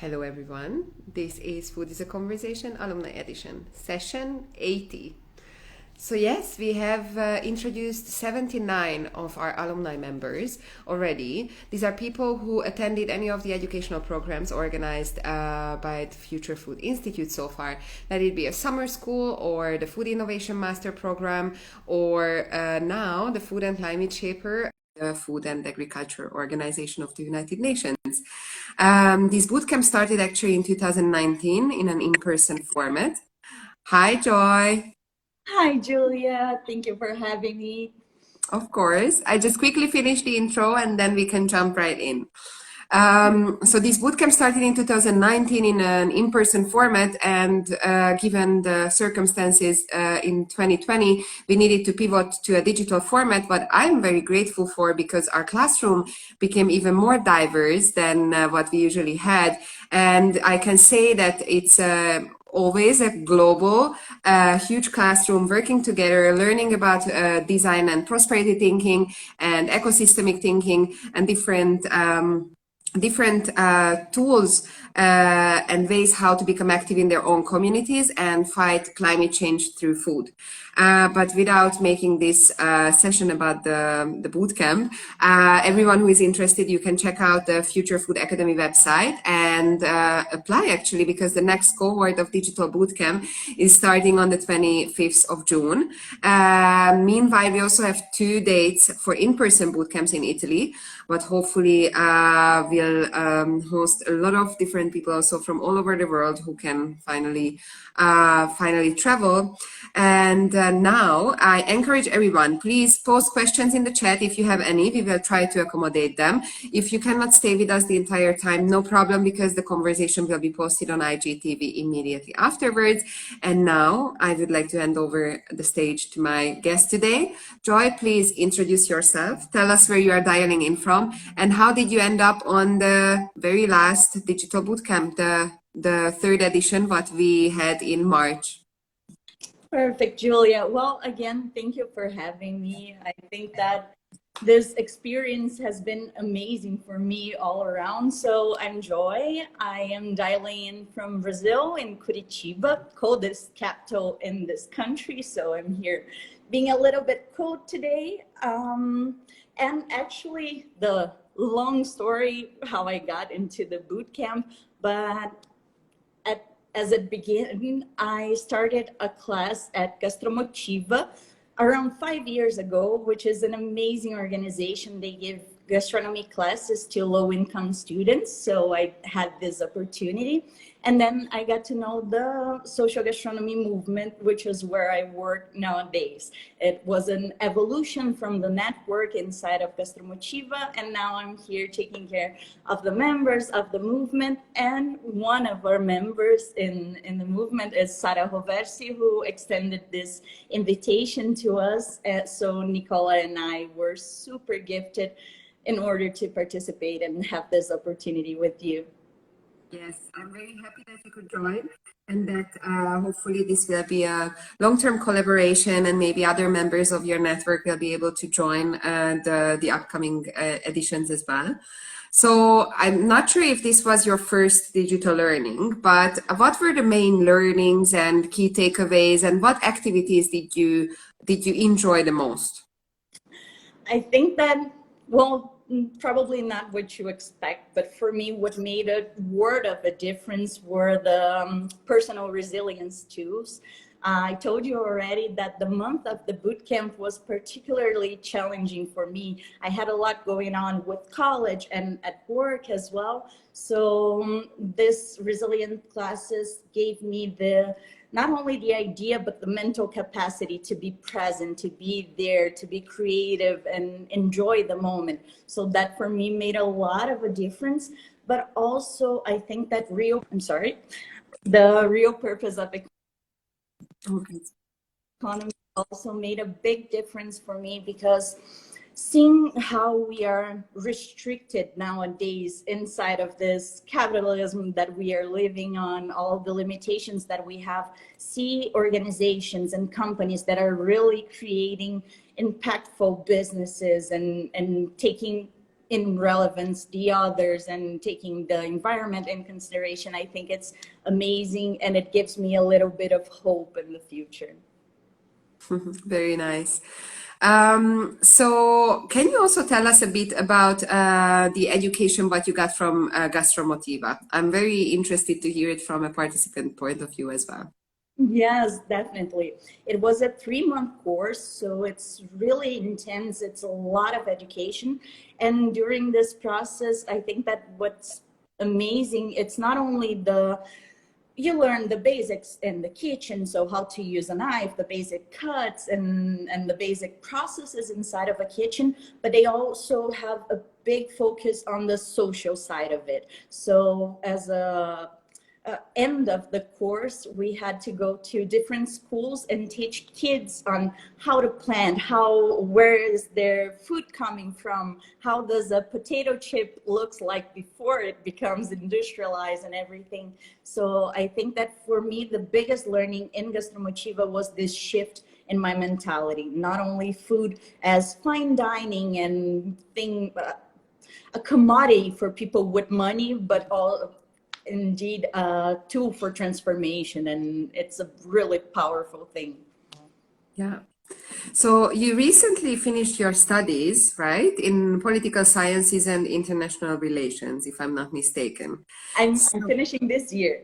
Hello everyone, this is Food is a Conversation Alumni Edition, session 80. So yes, we have introduced 79 of our alumni members already. These are people who attended any of the educational programs organized by the Future Food Institute so far. Let it be a summer school or the Food Innovation Master Program or now the Food and Climate Shaper, the Food and Agriculture Organization of the United Nations. This bootcamp started actually in 2019 in an in-person format. Hi, Joy. Hi, Julia. Thank you for having me. Of course. I just quickly finished the intro and then we can jump right in. So this bootcamp started in 2019 in an in-person format, and given the circumstances in 2020, we needed to pivot to a digital format, what I'm very grateful for because our classroom became even more diverse than what we usually had. And I can say that it's always a global, huge classroom working together, learning about design and prosperity thinking and ecosystemic thinking and different tools and ways how to become active in their own communities and fight climate change through food. But without making this session about the bootcamp, everyone who is interested, you can check out the Future Food Academy website and apply actually, because the next cohort of digital bootcamp is starting on the 25th of June. Meanwhile, we also have 2 dates for in-person bootcamps in Italy, but hopefully we'll host a lot of different people also from all over the world who can finally travel. And now I encourage everyone, please post questions in the chat if you have any. We will try to accommodate them. If you cannot stay with us the entire time, no problem, because the conversation will be posted on IGTV immediately afterwards. And now I would like to hand over the stage to my guest today. Joy, please introduce yourself. Tell us where you are dialing in from and how did you end up on the very last digital bootcamp, the third edition, what we had in March. Perfect, Julia. Well, again, thank you for having me. I think that this experience has been amazing for me all around. So I'm Joy. I am dialing in from Brazil, in Curitiba, coldest capital in this country. So I'm here being a little bit cold today. And actually, the long story how I got into the boot camp, but as it began, I started a class at Gastromotiva around 5 years ago, which is an amazing organization. They give gastronomy classes to low-income students. So I had this opportunity. And then I got to know the social gastronomy movement, which is where I work nowadays. It was an evolution from the network inside of Gastromotiva, and now I'm here taking care of the members of the movement. And one of our members in the movement is Sara Roversi, who extended this invitation to us. So Nicola and I were super gifted in order to participate and have this opportunity with you. Yes, I'm very happy that you could join and that hopefully this will be a long-term collaboration and maybe other members of your network will be able to join the upcoming editions as well. So I'm not sure if this was your first digital learning, but what were the main learnings and key takeaways, and what activities did you enjoy the most? I think that, well, probably not what you expect, but for me, what made a world of a difference were the personal resilience tools. I told you already that the month of the bootcamp was particularly challenging for me. I had a lot going on with college and at work as well. So this resilient classes gave me not only the idea, but the mental capacity to be present, to be there, to be creative and enjoy the moment. So that for me made a lot of a difference. But also I think that the real purpose of economy also made a big difference for me, because seeing how we are restricted nowadays inside of this capitalism that we are living on, all the limitations that we have, see organizations and companies that are really creating impactful businesses and taking in relevance the others and taking the environment in consideration. I think it's amazing, and it gives me a little bit of hope in the future. Very nice. So can you also tell us a bit about the education what you got from Gastromotiva? I'm very interested to hear it from a participant point of view as well. Yes, definitely. It was a 3-month course, so it's really intense. It's a lot of education. And during this process, I think that what's amazing, it's not only you learn the basics in the kitchen, so how to use a knife, the basic cuts and the basic processes inside of a kitchen, but they also have a big focus on the social side of it. So as a end of the course, we had to go to different schools and teach kids on how to plant, where is their food coming from, how does a potato chip looks like before it becomes industrialized and everything. So I think that for me, the biggest learning in Gastromotiva was this shift in my mentality, not only food as fine dining and a commodity for people with money, but indeed a tool for transformation, and it's a really powerful thing. Yeah. So you recently finished your studies, right, in political sciences and international relations, if I'm not mistaken. I'm finishing this year.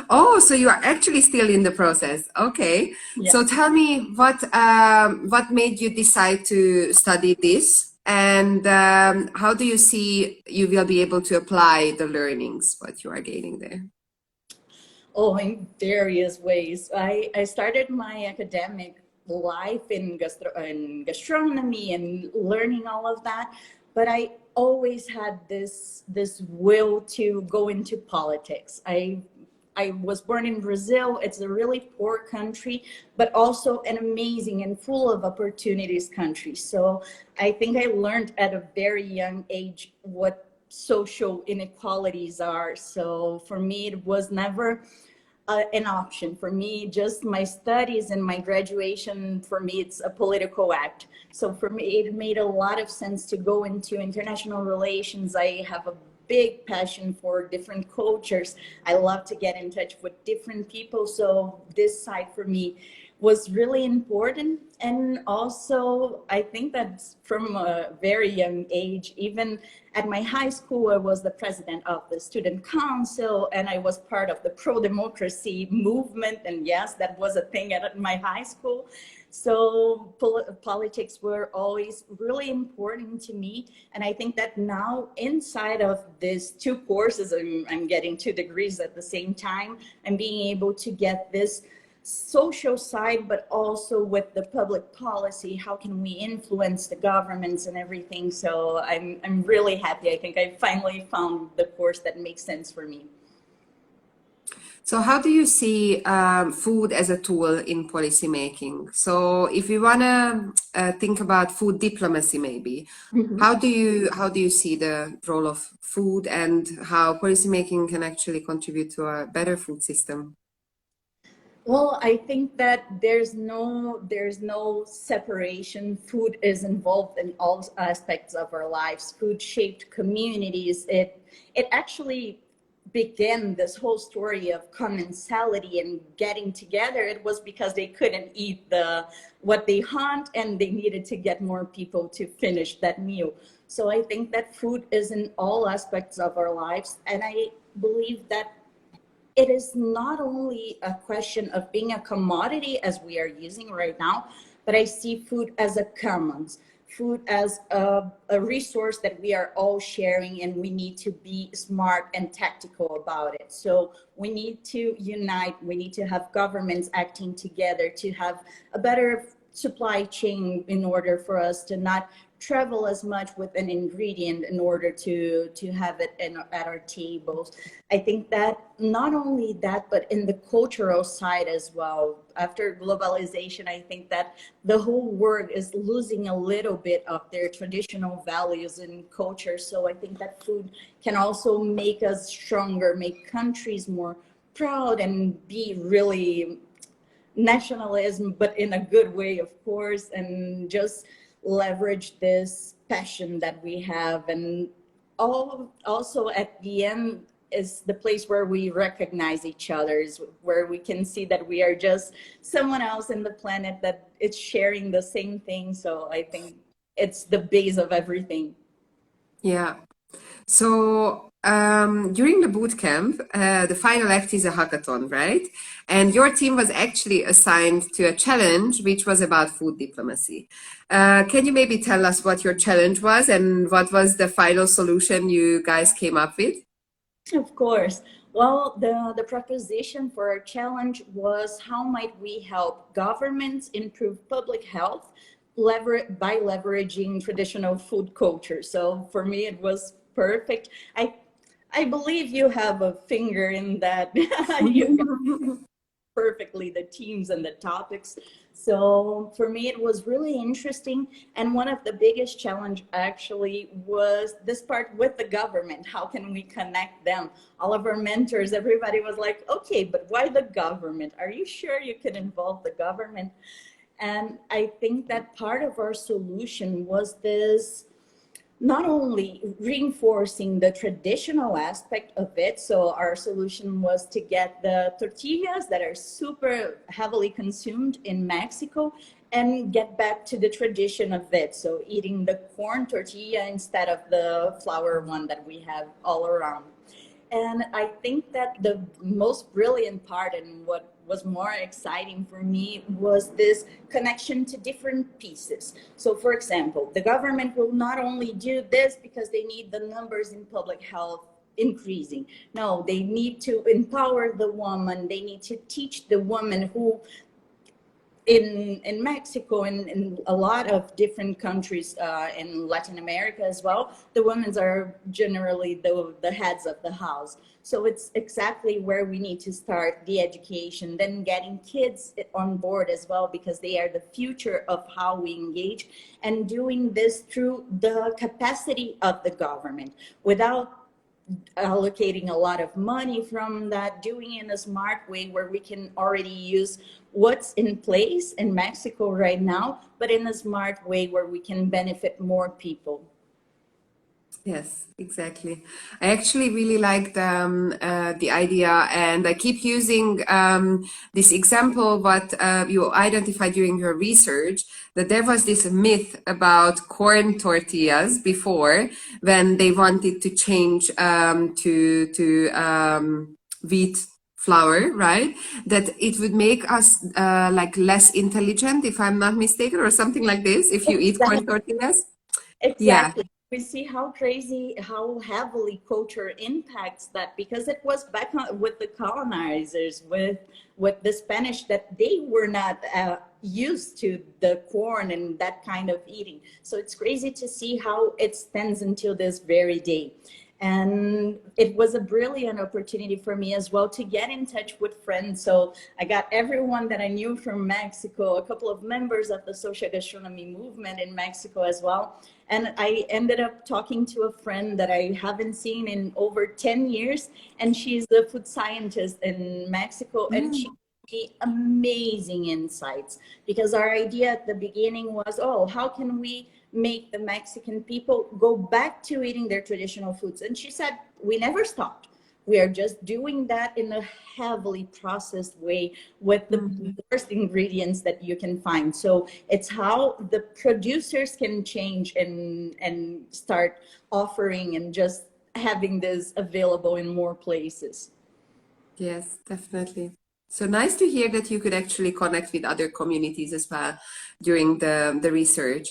Oh, so you are actually still in the process. Okay. Yeah. So tell me what made you decide to study this, and how do you see you will be able to apply the learnings what you are gaining there? Oh, in various ways. I started my academic life in gastronomy and learning all of that, but I always had this will to go into politics. I was born in Brazil. It's a really poor country, but also an amazing and full of opportunities country. So I think I learned at a very young age what social inequalities are. So for me, it was never an option. For me, just my studies and my graduation, for me, it's a political act. So for me, it made a lot of sense to go into international relations. I have a big passion for different cultures. I love to get in touch with different people. So this side for me was really important. And also, I think that from a very young age, even at my high school, I was the president of the student council, and I was part of the pro-democracy movement. And yes, that was a thing at my high school. So politics were always really important to me. And I think that now inside of these 2 courses, I'm getting 2 degrees at the same time, and being able to get this social side, but also with the public policy, how can we influence the governments and everything. So I'm really happy. I think I finally found the course that makes sense for me. So how do you see food as a tool in policy making? So if we want to think about food diplomacy, maybe, how do you see the role of food and how policy making can actually contribute to a better food system? Well, I think that there's no separation. Food is involved in all aspects of our lives. Food shaped communities. It actually began this whole story of commensality and getting together. It was because they couldn't eat what they hunt, and they needed to get more people to finish that meal. So I think that food is in all aspects of our lives, and I believe that it is not only a question of being a commodity as we are using right now, but I see food as a commons, food as a resource that we are all sharing, and we need to be smart and tactical about it. So we need to unite, we need to have governments acting together to have a better supply chain in order for us to not travel as much with an ingredient in order to have it at our tables. I think that not only that, but in the cultural side as well. After globalization, I think that the whole world is losing a little bit of their traditional values and culture. So I think that food can also make us stronger, make countries more proud, and be really nationalism, but in a good way, of course, and just leverage this passion that we have. And also at the end is the place where we recognize each other's, where we can see that we are just someone else in the planet that is sharing the same thing. So I think it's the base of everything. Yeah. So during the boot camp, the final act is a hackathon, right? And your team was actually assigned to a challenge which was about food diplomacy. Can you maybe tell us what your challenge was and what was the final solution you guys came up with? Of course. Well, the proposition for our challenge was how might we help governments improve public health by leveraging traditional food culture. So for me, it was perfect. I believe you have a finger in that. You perfectly the teams and the topics. So for me, it was really interesting. And one of the biggest challenge actually was this part with the government. How can we connect them? All of our mentors, everybody was like, okay, but why the government? Are you sure you can involve the government? And I think that part of our solution was this, not only reinforcing the traditional aspect of it. So our solution was to get the tortillas that are super heavily consumed in Mexico and get back to the tradition of it. So eating the corn tortilla instead of the flour one that we have all around. And I think that the most brilliant part and what was more exciting for me was this connection to different pieces. So for example, the government will not only do this because they need the numbers in public health increasing. No, they need to empower the woman. They need to teach the woman who in Mexico and in a lot of different countries in Latin America as well, the women are generally the heads of the house. So it's exactly where we need to start the education, then getting kids on board as well, because they are the future of how we engage, and doing this through the capacity of the government without allocating a lot of money from that, doing it in a smart way where we can already use what's in place in Mexico right now, but in a smart way where we can benefit more people. Yes, exactly. I actually really like the idea, and I keep using this example what you identified during your research, that there was this myth about corn tortillas before when they wanted to change to wheat flour, right? That it would make us like less intelligent, if I'm not mistaken, or something like this, if you eat corn tortillas. Yeah. Exactly. We see how crazy, how heavily culture impacts that, because it was back on, with the colonizers, with the Spanish, that they were not used to the corn and that kind of eating. So it's crazy to see how it stands until this very day. And it was a brilliant opportunity for me as well to get in touch with friends. So I got everyone that I knew from Mexico, a couple of members of the social gastronomy movement in Mexico as well. And I ended up talking to a friend that I haven't seen in over 10 years. And she's a food scientist in Mexico. And she gave me amazing insights, because our idea at the beginning was, oh, how can we make the Mexican people go back to eating their traditional foods? And she said, we never stopped. We are just doing that in a heavily processed way with the worst ingredients that you can find. So it's how the producers can change and start offering and just having this available in more places. Yes, definitely. So nice to hear that you could actually connect with other communities as well during the research.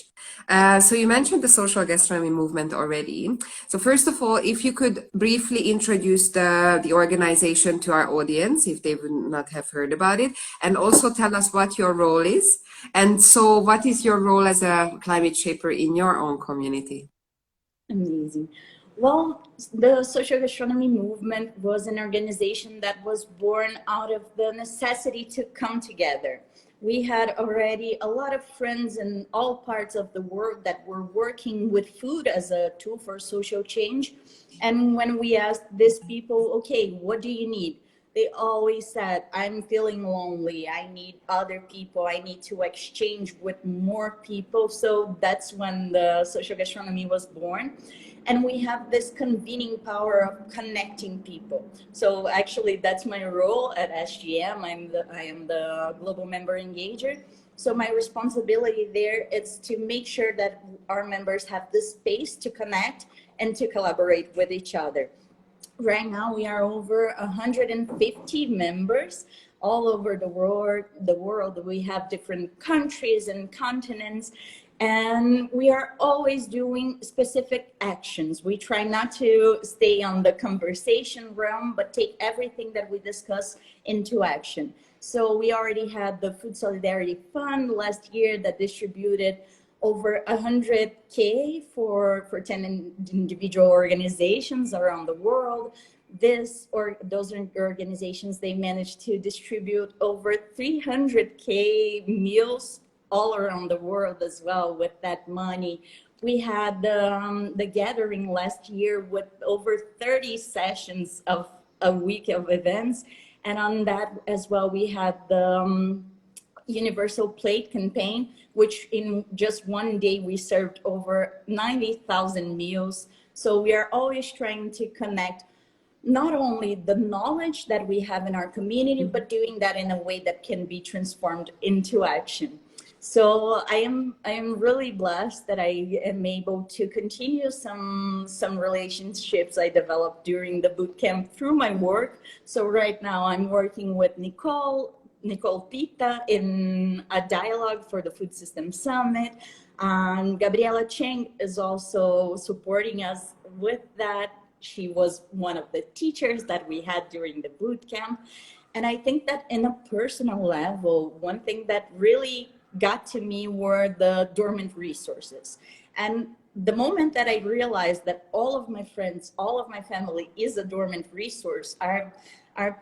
So you mentioned the social gastronomy movement already. So first of all, if you could briefly introduce the organization to our audience, if they would not have heard about it, and also tell us what your role is. And so what is your role as a climate shaper in your own community? Amazing. Well, the social gastronomy movement was an organization that was born out of the necessity to come together. We had already a lot of friends in all parts of the world that were working with food as a tool for social change. And when we asked these people, okay, what do you need? they always said, I'm feeling lonely. I need other people. I need to exchange with more people. So that's when the social gastronomy was born. And we have this convening power of connecting people. So actually, that's my role at SGM. I am the global member engager. So my responsibility there is to make sure that our members have the space to connect and to collaborate with each other. Right now, we are over 150 members all over the world. We have different countries and continents, and we are always doing specific actions. We try not to stay on the conversation realm, but take everything that we discuss into action. So we already had the Food Solidarity Fund last year that distributed over 100K for 10 individual organizations around the world. Those organizations, they managed to distribute over 300K meals all around the world as well with that money. We had the gathering last year with over 30 sessions of a week of events. And on that as well, we had the Universal Plate campaign, which in just one day we served over 90,000 meals. So we are always trying to connect not only the knowledge that we have in our community, but doing that in a way that can be transformed into action. So I am really blessed that I am able to continue some relationships I developed during the boot camp through my work. So right now I'm working with Nicole Pita in a dialogue for the Food System Summit. Gabriela Cheng is also supporting us with that. She was one of the teachers that we had during the boot camp. And I think that in a personal level, one thing that really got to me were the dormant resources. And the moment that I realized that all of my friends, all of my family is a dormant resource, are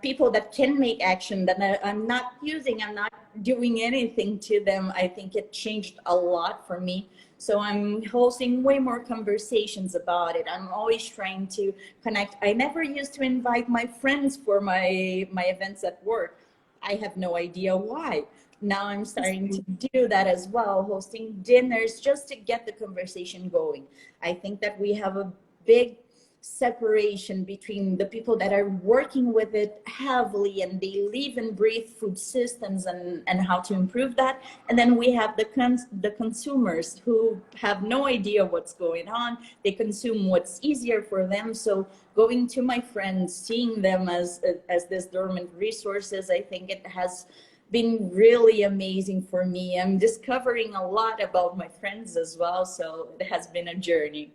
people that can make action that I'm not using, I'm not doing anything to them, I think it changed a lot for me. So I'm hosting way more conversations about it. I'm always trying to connect. I never used to invite my friends for my events at work. I have no idea why. Now I'm starting to do that as well, hosting dinners just to get the conversation going. I think that we have a big separation between the people that are working with it heavily and they live and breathe food systems and how to improve that. And then we have the consumers who have no idea what's going on. They consume what's easier for them. So going to my friends, seeing them as this dormant resources, I think it has been really amazing for me. I'm discovering a lot about my friends as well. So it has been a journey.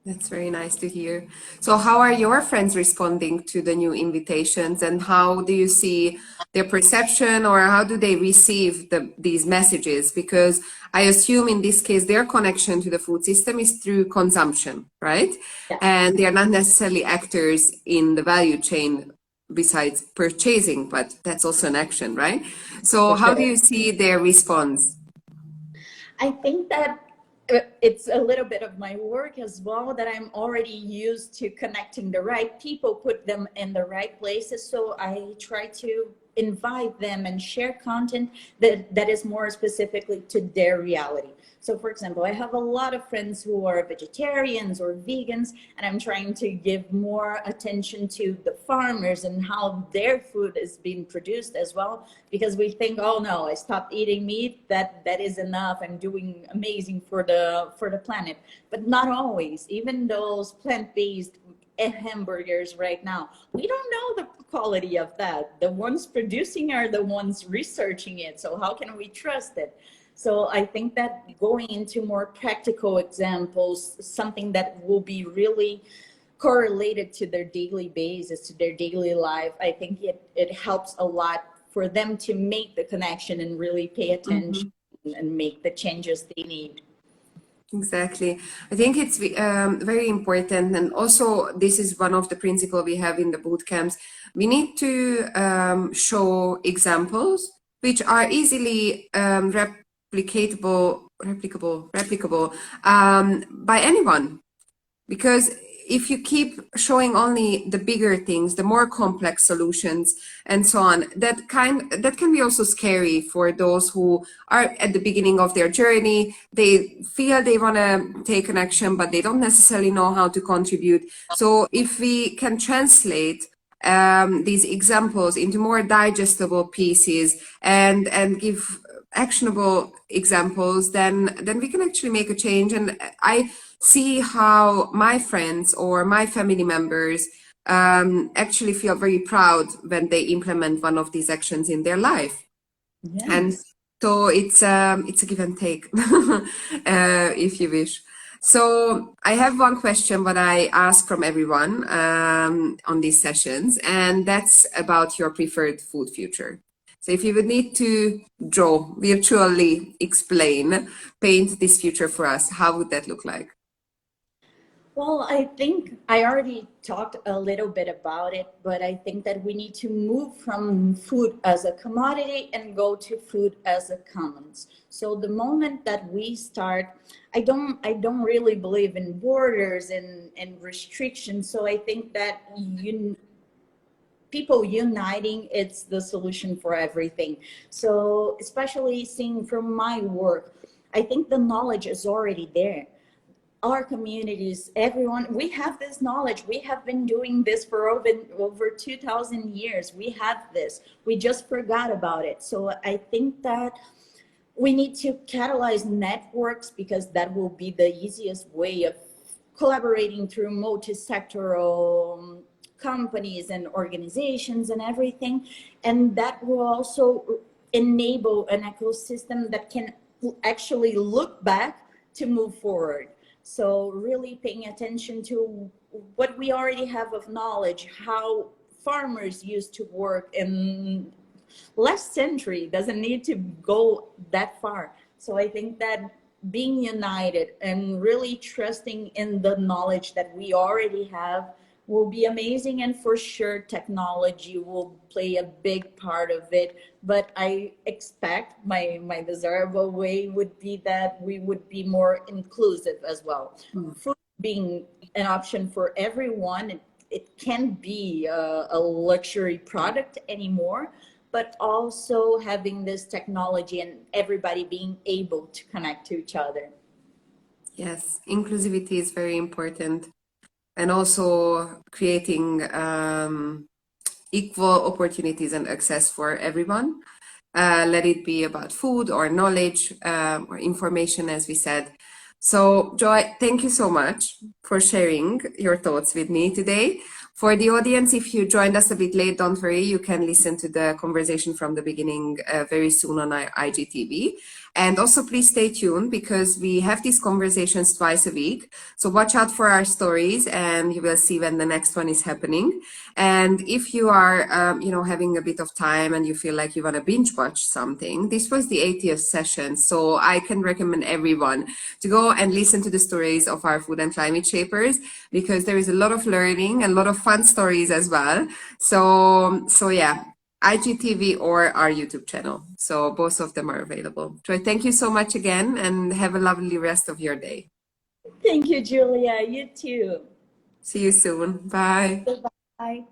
That's very nice to hear. So how are your friends responding to the new invitations, and how do you see their perception, or how do they receive these messages? Because I assume in this case, their connection to the food system is through consumption, right? Yeah. And they are not necessarily actors in the value chain besides purchasing, but that's also an action, right? So how do you see their response? I think that it's a little bit of my work as well, that I'm already used to connecting the right people, put them in the right places. So I try to invite them and share content that is more specifically to their reality. So for example, I have a lot of friends who are vegetarians or vegans, and I'm trying to give more attention to the farmers and how their food is being produced as well, because we think, oh no, I stopped eating meat, that is enough, I'm doing amazing for the planet. But not always. Even those plant-based hamburgers right now, we don't know the quality of that. The ones producing are the ones researching it, so how can we trust it? So I think that going into more practical examples, something that will be really correlated to their daily basis, to their daily life, I think it helps a lot for them to make the connection and really pay attention and make the changes they need. Exactly. I think it's very important. And also, this is one of the principles we have in the boot camps. We need to show examples which are easily replicable by anyone. Because if you keep showing only the bigger things, the more complex solutions and so on, that can be also scary for those who are at the beginning of their journey. They feel they want to take an action, but they don't necessarily know how to contribute. So if we can translate these examples into more digestible pieces and give actionable examples, then we can actually make a change. And I see how my friends or my family members actually feel very proud when they implement one of these actions in their life. Yes. And so it's a give and take, if you wish. So I have one question that I ask from everyone on these sessions, and that's about your preferred food future. So if you would need to draw, virtually explain, paint this future for us, how would that look like? Well, I think I already talked a little bit about it, but I think that we need to move from food as a commodity and go to food as a commons. So the moment that we start, I don't really believe in borders and restrictions. So I think that people uniting, it's the solution for everything. So especially seeing from my work, I think the knowledge is already there. Our communities, everyone, we have this knowledge. We have been doing this for over 2,000 years. We have this. We just forgot about it. So I think that we need to catalyze networks, because that will be the easiest way of collaborating through multi-sectoral companies and organizations and everything. And that will also enable an ecosystem that can actually look back to move forward. So really paying attention to what we already have of knowledge, how farmers used to work in last century, doesn't need to go that far. So I think that being united and really trusting in the knowledge that we already have will be amazing. And for sure, technology will play a big part of it. But I expect my desirable way would be that we would be more inclusive as well. Food being an option for everyone, it can't be a luxury product anymore, but also having this technology and everybody being able to connect to each other. Yes, inclusivity is very important. And also creating equal opportunities and access for everyone. Let it be about food or knowledge or information, as we said. So, Joy, thank you so much for sharing your thoughts with me today. For the audience, if you joined us a bit late, don't worry, you can listen to the conversation from the beginning very soon on our IGTV. And also please stay tuned, because we have these conversations twice a week. So watch out for our stories and you will see when the next one is happening. And if you are, having a bit of time and you feel like you want to binge watch something, this was the 80th session. So I can recommend everyone to go and listen to the stories of our food and climate shapers, because there is a lot of learning and a lot of fun stories as well. So yeah. IGTV or our YouTube channel. So both of them are available. Joy, thank you so much again, and have a lovely rest of your day. Thank you, Julia. You too. See you soon. Bye. Bye.